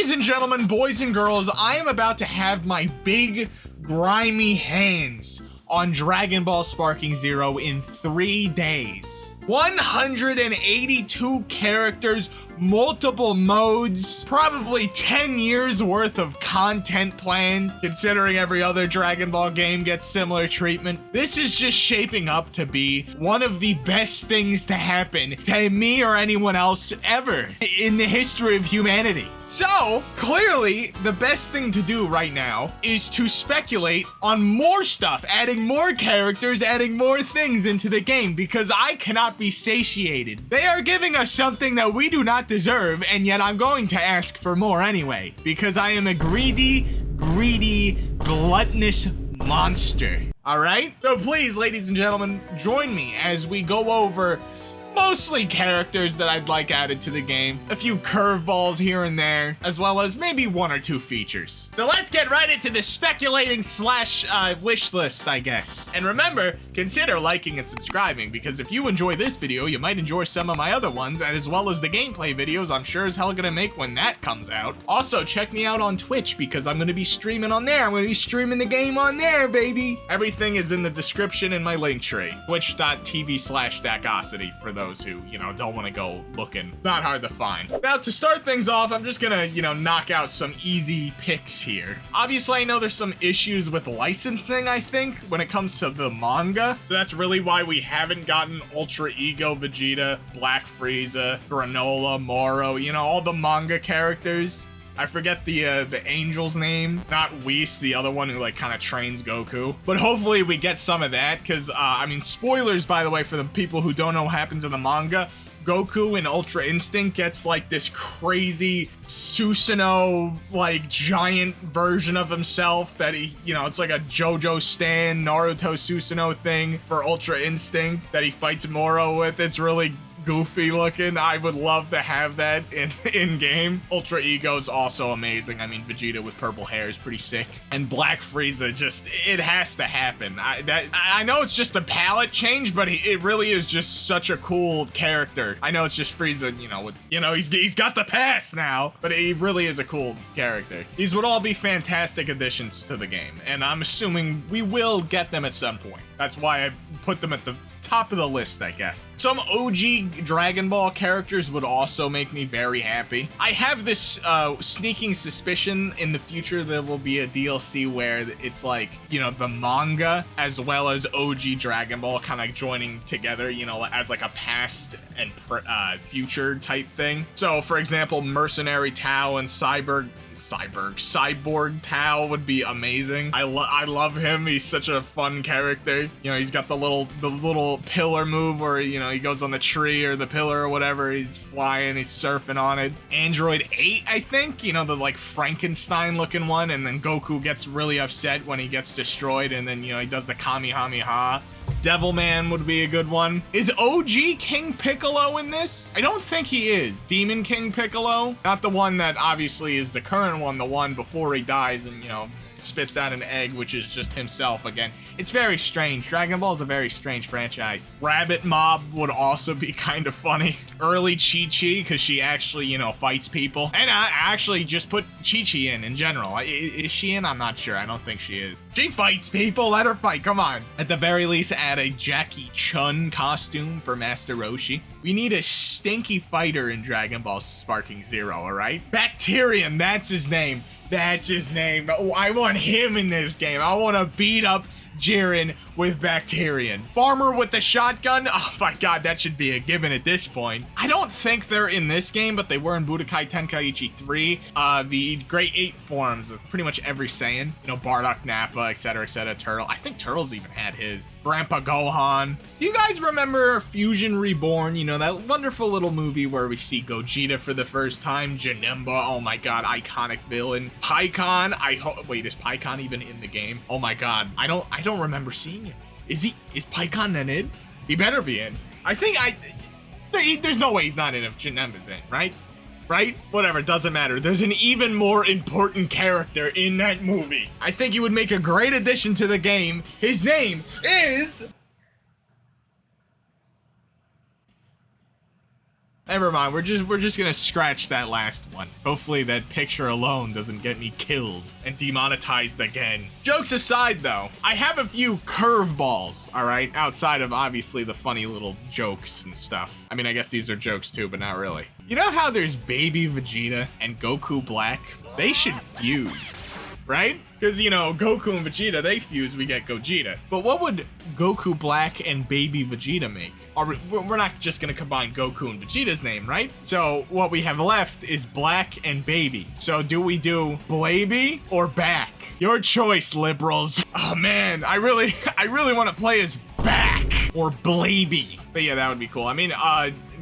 Ladies and gentlemen, boys and girls, I am about to have my big, grimy hands on Dragon Ball Sparking Zero in 3 days. 182 characters, multiple modes, probably 10 years worth of content planned, considering every other Dragon Ball game gets similar treatment. This is just shaping up to be one of the best things to happen to me or anyone else ever in the history of humanity. So, clearly, the best thing to do right now is to speculate on more stuff, adding more characters, adding more things into the game, because I cannot be satiated. They are giving us something that we do not deserve, and yet I'm going to ask for more anyway, because I am a greedy, gluttonous monster. Alright? So please, ladies and gentlemen, join me as we go over mostly characters that I'd like added to the game, a few curveballs here and there, as well as maybe 1 or 2 features. So let's get right into the speculating slash wish list, I guess. And remember, consider liking and subscribing, because if you enjoy this video, you might enjoy some of my other ones, and as well as the gameplay videos I'm sure as hell gonna make when that comes out. Also, check me out on Twitch, because I'm gonna be streaming on there. I'm gonna be streaming the game on there, baby. Everything is in the description in my link tree. Twitch.tv/Dacosity for those who, don't want to go looking. Not hard to find. Now, to start things off, I'm just gonna, knock out some easy picks here. Obviously, I know there's some issues with licensing, I think, when it comes to the manga. So that's really why we haven't gotten Ultra Ego Vegeta, Black Frieza, Granola, Moro, all the manga characters. I forget the angel's name, not Whis, the other one who kind of trains Goku. But hopefully we get some of that, because, spoilers, by the way, for the people who don't know what happens in the manga. Goku in Ultra Instinct gets this crazy Susanoo giant version of himself that he, it's like a JoJo Stan Naruto Susanoo thing for Ultra Instinct that he fights Moro with. It's really goofy looking. I would love to have that in game. Ultra Ego's also amazing. Vegeta with purple hair is pretty sick. And Black Frieza, it has to happen. I know it's just a palette change, but it really is just such a cool character. I know it's just Frieza, he's got the pass now, but he really is a cool character. These would all be fantastic additions to the game, and I'm assuming we will get them at some point. That's why I put them at the top of the list, I guess. Some OG Dragon Ball characters would also make me very happy. I have this sneaking suspicion in the future there will be a DLC where it's the manga as well as OG Dragon Ball kind of joining together, as a past and future type thing. So, for example, Mercenary Tao and Cyborg Tao would be amazing. I love him. He's such a fun character. He's got the little pillar move where he goes on the tree or the pillar or whatever. He's flying. He's surfing on it. Android 8, I think. The Frankenstein looking one, and then Goku gets really upset when he gets destroyed, and then he does the Kamehameha. Devilman would be a good one. Is OG King Piccolo in this? I don't think he is. Demon King Piccolo? Not the one that obviously is the current one, the one before he dies and, spits out an egg, which is just himself again. It's very strange. Dragon Ball is a very strange franchise. Rabbit Mob would also be kind of funny. Early Chi-Chi, because she actually, fights people. And I actually just put Chi-Chi in general. Is she in? I'm not sure. I don't think she is. She fights people. Let her fight. Come on. At the very least, add a Jackie Chun costume for Master Roshi. We need a stinky fighter in Dragon Ball Sparking Zero, alright? Bacterium, that's his name. That's his name. I want him in this game. I want to beat up Jiren with Bacterian. Farmer with the shotgun? Oh my god, that should be a given at this point. I don't think they're in this game, but they were in Budokai Tenkaichi 3. The Great 8 forms of pretty much every Saiyan. Bardock, Nappa, etc., Turtle. I think Turtle's even had his. Grandpa Gohan. Do you guys remember Fusion Reborn? That wonderful little movie where we see Gogeta for the first time. Janemba, oh my god, iconic villain. Pikkon, wait, is Pikkon even in the game? Oh my god, I don't remember seeing him. Is Pikkon then in? He better be in. There's no way he's not in if Janemba's in, right? Right? Whatever, doesn't matter. There's an even more important character in that movie. I think he would make a great addition to the game. His name is Never mind, we're just gonna scratch that last one. Hopefully that picture alone doesn't get me killed and demonetized again. Jokes aside though, I have a few curveballs, alright? Outside of obviously the funny little jokes and stuff. I mean, I guess these are jokes too, but not really. You know how there's Baby Vegeta and Goku Black? They should fuse, right? Because, you know, Goku and Vegeta, they fuse, we get Gogeta. But what would Goku Black and Baby Vegeta make? We're not just gonna combine Goku and Vegeta's name, right? So what we have left is Black and Baby. So do we do Blaby or Back? Your choice, liberals. Oh man, I really want to play as Back or Blaby. But yeah, that would be cool. I mean,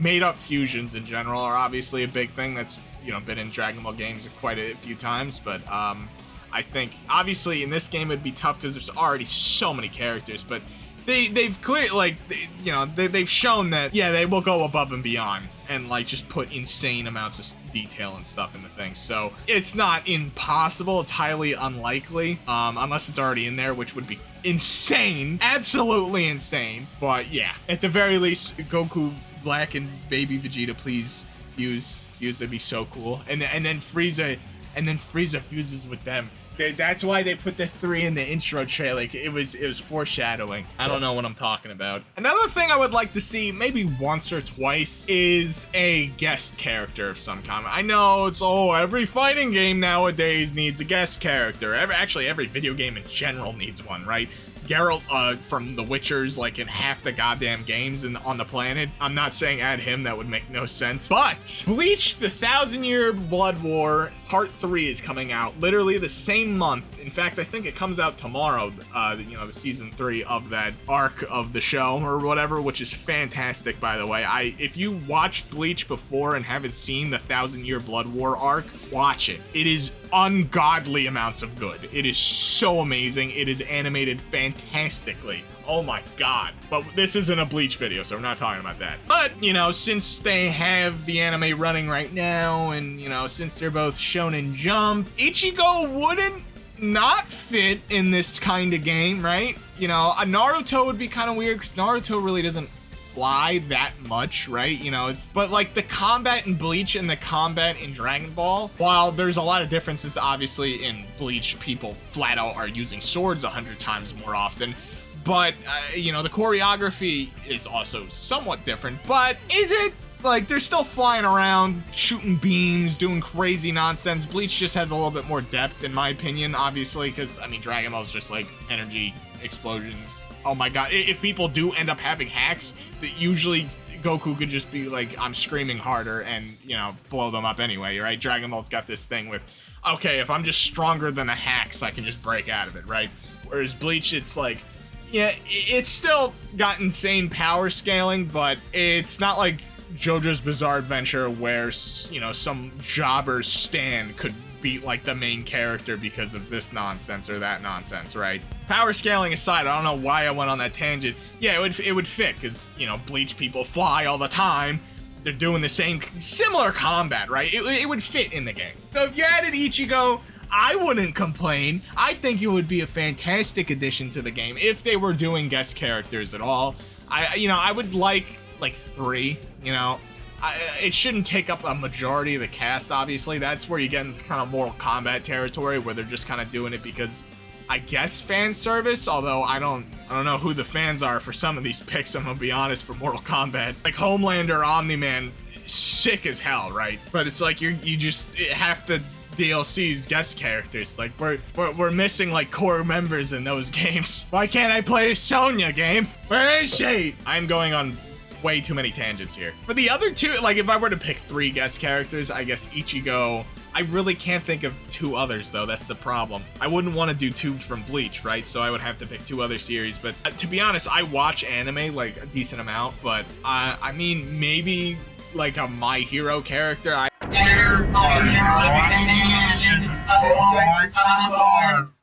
made up fusions in general are obviously a big thing that's, you know, been in Dragon Ball games quite a few times, but I think obviously in this game it'd be tough because there's already so many characters, but they've clear, like, you know, they've shown that, yeah, they will go above and beyond and like just put insane amounts of detail and stuff into things. So it's not impossible, it's highly unlikely, unless it's already in there, which would be insane, absolutely insane. But yeah, at the very least, Goku Black and Baby Vegeta, please fuse, that'd be so cool. And then Frieza fuses with them. That's why they put the 3 in the intro trailer. Like, it was foreshadowing. I don't know what I'm talking about. Another thing I would like to see, maybe once or twice, is a guest character of some kind. I know it's, every fighting game nowadays needs a guest character. Actually, every video game in general needs one, right? Geralt from The Witchers, like, in half the goddamn games on the planet. I'm not saying add him, that would make no sense. But Bleach, the 1,000-Year Blood War Part 3 is coming out literally the same month. In fact, I think it comes out tomorrow, you know, the season 3 of that arc of the show or whatever, which is fantastic, by the way. If you watched Bleach before and haven't seen the 1,000-Year Blood War arc, watch it. It is ungodly amounts of good. It is so amazing. It is animated fantastically. Oh my god. But this isn't a Bleach video, so we're not talking about that. But, you know, since they have the anime running right now, and, you know, since they're both Shonen Jump, Ichigo wouldn't not fit in this kind of game, right? You know, a Naruto would be kind of weird, because Naruto really doesn't fly that much, right? You know, but like the combat in Bleach and the combat in Dragon Ball, while there's a lot of differences, obviously in Bleach people flat out are using swords 100 times more often, but you know, the choreography is also somewhat different. But is it? Like, they're still flying around, shooting beams, doing crazy nonsense. Bleach just has a little bit more depth, in my opinion, obviously, because, I mean, Dragon Ball is just, like, energy explosions. Oh my god, if people do end up having hacks, that usually Goku could just be like, I'm screaming harder, and, you know, blow them up anyway, right? Dragon Ball's got this thing with, okay, if I'm just stronger than a hack, so I can just break out of it, right? Whereas Bleach, it's like, yeah, it's still got insane power scaling, but it's not like JoJo's Bizarre Adventure where, you know, some jobber's stand could beat like the main character because of this nonsense or that nonsense, right? Power scaling aside, I don't know why I went on that tangent. Yeah, it would fit, because, you know, Bleach people fly all the time. They're doing the similar combat, right? It would fit in the game. So if you added Ichigo, I wouldn't complain. I think it would be a fantastic addition to the game if they were doing guest characters at all. I would like 3, you know. It shouldn't take up a majority of the cast, obviously. That's where you get into kind of Mortal Kombat territory, where they're just kind of doing it because, I guess, fan service. Although I don't know who the fans are for some of these picks, I'm gonna be honest, for Mortal Kombat. Like Homelander, Omni-Man, sick as hell, right? But it's like you just have to DLC's guest characters. Like we're missing like core members in those games. Why can't I play Sonya game? Where is she? I'm going on way too many tangents here. For the other two, like if I were to pick 3 guest characters, I guess Ichigo. I really can't think of 2 others though, that's the problem. I wouldn't want to do 2 from Bleach, right? So I would have to pick 2 other series, but to be honest, I watch anime like a decent amount, but I mean, maybe like a My Hero character.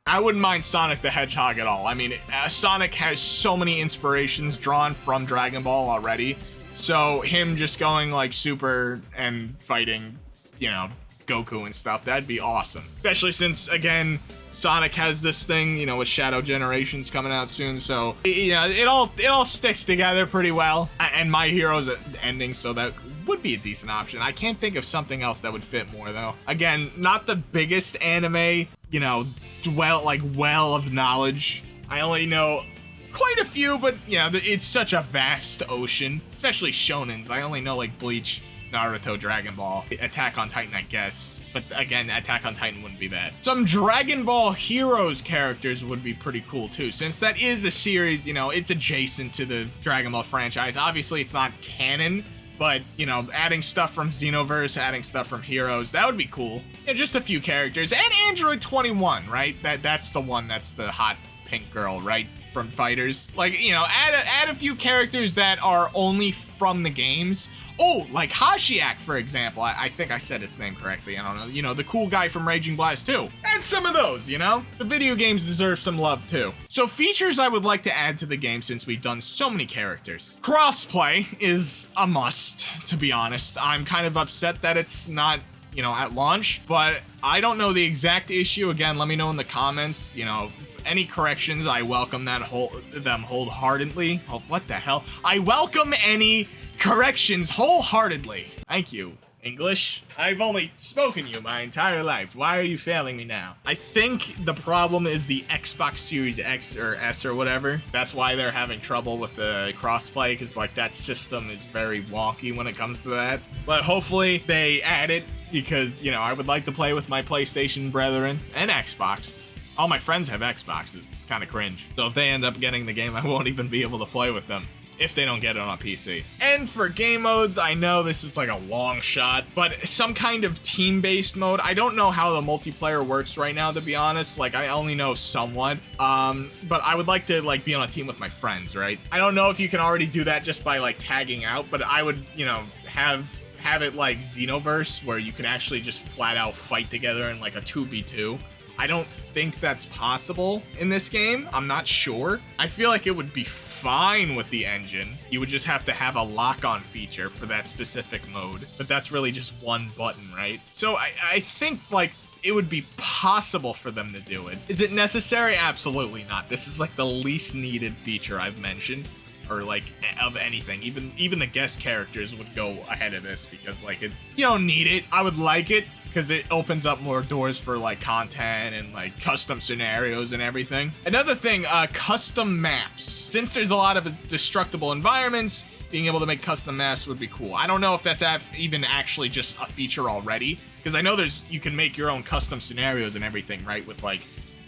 I wouldn't mind Sonic the Hedgehog at all. I mean, Sonic has so many inspirations drawn from Dragon Ball already. So him just going like super and fighting, you know, Goku and stuff, that'd be awesome. Especially since, again, Sonic has this thing, you know, with Shadow Generations coming out soon. So, you know, it all sticks together pretty well. And My Hero's ending, so that would be a decent option. I can't think of something else that would fit more though. Again, not the biggest anime, you know, well of knowledge. I only know quite a few, but yeah, it's such a vast ocean, especially shonens. I only know like Bleach, Naruto, Dragon Ball, Attack on Titan, I guess. But again, Attack on Titan wouldn't be that. Some Dragon Ball Heroes characters would be pretty cool too, since that is a series, you know, it's adjacent to the Dragon Ball franchise. Obviously, it's not canon, but, you know, adding stuff from Xenoverse, adding stuff from Heroes, that would be cool. Yeah, just a few characters. And Android 21, right? That's the one that's the hot pink girl, right? From Fighters. Like, you know, add a few characters that are only from the games. Oh, like Hashiak, for example. I think I said its name correctly. I don't know. You know, the cool guy from Raging Blast 2. Add some of those, you know? The video games deserve some love, too. So features I would like to add to the game since we've done so many characters. Crossplay is a must, to be honest. I'm kind of upset that it's not, you know, at launch, but I don't know the exact issue. Again, let me know in the comments, you know. Any corrections, I welcome them wholeheartedly. Oh, what the hell? I welcome any corrections wholeheartedly. Thank you, English. I've only spoken you my entire life. Why are you failing me now? I think the problem is the Xbox Series X or S or whatever. That's why they're having trouble with the crossplay, because like that system is very wonky when it comes to that. But hopefully they add it, because, you know, I would like to play with my PlayStation brethren and Xbox. All my friends have Xboxes. It's kind of cringe. So if they end up getting the game, I won't even be able to play with them if they don't get it on PC. And for game modes, I know this is like a long shot, but some kind of team-based mode. I don't know how the multiplayer works right now, to be honest. Like, I only know somewhat. But I would like to like be on a team with my friends, right? I don't know if you can already do that just by like tagging out, but I would, you know, have it like Xenoverse, where you can actually just flat out fight together in like a 2v2. I don't think that's possible in this game. I'm not sure. I feel like it would be fine with the engine. You would just have to have a lock-on feature for that specific mode. But that's really just one button, right? So I think, like, it would be possible for them to do it. Is it necessary? Absolutely not. This is, like, the least needed feature I've mentioned. Or like of anything. Even the guest characters would go ahead of this, because like it's, you don't need it. I would like it because it opens up more doors for like content and like custom scenarios and everything. Another thing, custom maps. Since there's a lot of destructible environments, being able to make custom maps would be cool. I don't know if that's even actually just a feature already, because I know you can make your own custom scenarios and everything, right? With like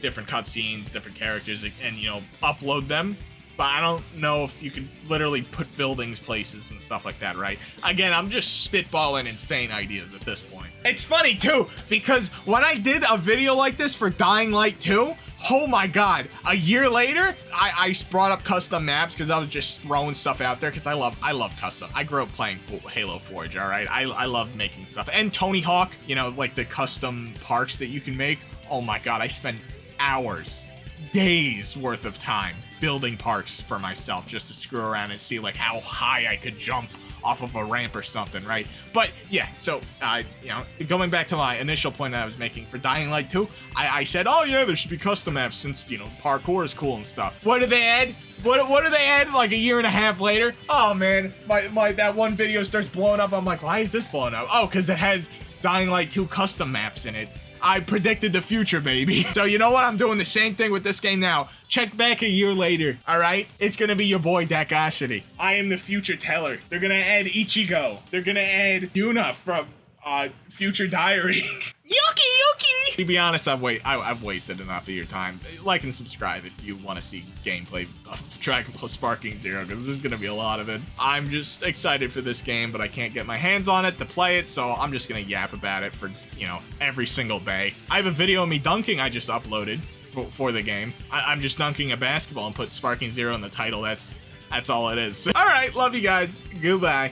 different cutscenes, different characters, and, you know, upload them. But I don't know if you could literally put buildings, places, and stuff like that, right? Again, I'm just spitballing insane ideas at this point. It's funny, too, because when I did a video like this for Dying Light 2, oh my god, a year later, I brought up custom maps because I was just throwing stuff out there, because I love custom. I grew up playing Halo Forge, all right? I love making stuff. And Tony Hawk, you know, like the custom parks that you can make. Oh my god, I spent hours, days worth of time building parks for myself just to screw around and see like how high I could jump off of a ramp or something, right? But yeah, so you know, going back to my initial point that I was making for Dying Light 2, I said, oh yeah, there should be custom maps since, you know, parkour is cool and stuff. What do they add? What do they add like a year and a half later? Oh man, my that one video starts blowing up. I'm like, why is this blowing up? Oh, because it has Dying Light 2 custom maps in it. I predicted the future, baby. So you know what? I'm doing the same thing with this game now. Check back a year later, all right? It's gonna be your boy, Dakashity. I am the future teller. They're gonna add Ichigo. They're gonna add Yuna from Future Diary. Yuki! To be honest, I've wasted enough of your time. Like and subscribe if you want to see gameplay of Dragon Ball Sparking Zero, because there's gonna be a lot of it. I'm just excited for this game, but I can't get my hands on it to play it, so I'm just gonna yap about it for, you know, every single day. I have a video of me dunking I just uploaded for the game. I'm just dunking a basketball and put Sparking Zero in the title. That's all it is. All right, love you guys. Goodbye.